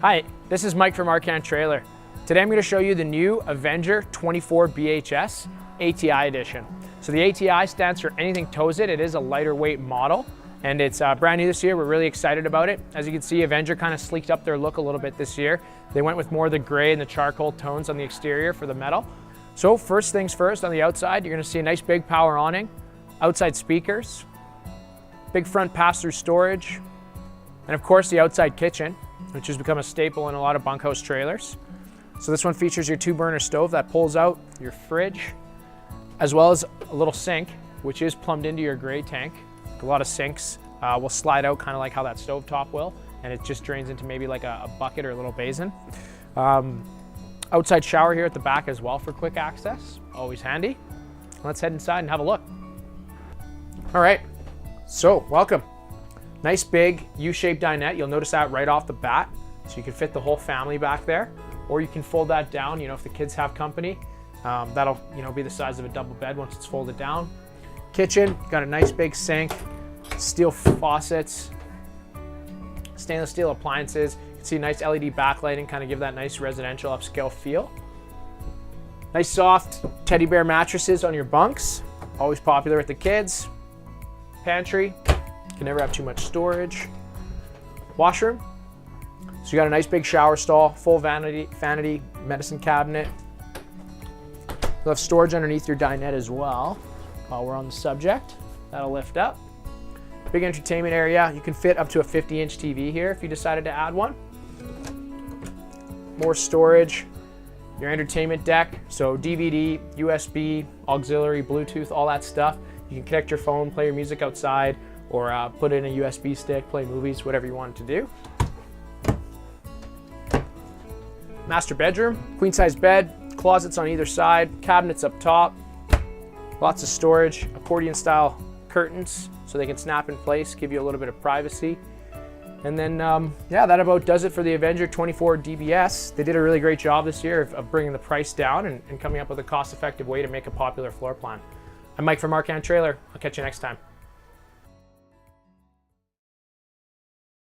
Hi, this is Mike from Arcan Trailer. Today I'm going to show you the new Avenger 24 BHS ATI edition. So the ATI stands for anything tows it. It is a lighter weight model and it's brand new this year. We're really excited about it. As you can see, Avenger kind of sleeked up their look a little bit this year. They went with more of the gray and the charcoal tones on the exterior for the metal. So first things first, on the outside, you're going to see a nice big power awning, outside speakers, big front pass-through storage, and of course the outside kitchen, which has become a staple in a lot of bunkhouse trailers. So this one features your 2-burner stove that pulls out, your fridge, as well as a little sink, which is plumbed into your gray tank. A lot of sinks will slide out kind of like how that stove top will, and it just drains into maybe like a bucket or a little basin. Outside shower here at the back as well for quick access, always handy. Let's head inside and have a look. All right, so welcome. Nice big U-shaped dinette. You'll notice that right off the bat. So you can fit the whole family back there, or you can fold that down. You know, if the kids have company, that'll be the size of a double bed once it's folded down. Kitchen, got a nice big sink, steel faucets, stainless steel appliances. You can see nice LED backlighting, kind of give that nice residential upscale feel. Nice soft teddy bear mattresses on your bunks, always popular with the kids. Pantry. Can never have too much storage. Washroom. So you got a nice big shower stall, full vanity medicine cabinet. You'll have storage underneath your dinette as well. While we're on the subject, that'll lift up. Big entertainment area. You can fit up to a 50-inch TV here if you decided to add one. More storage. Your entertainment deck. So DVD, USB, auxiliary, Bluetooth, all that stuff. You can connect your phone, play your music outside, or put in a USB stick, play movies, whatever you want to do. Master bedroom, queen size bed, closets on either side, cabinets up top, lots of storage, accordion style curtains so they can snap in place, give you a little bit of privacy. And then, yeah, that about does it for the Avenger 24 DBS. They did a really great job this year of bringing the price down and coming up with a cost-effective way to make a popular floor plan. I'm Mike from Arcan Trailer. I'll catch you next time.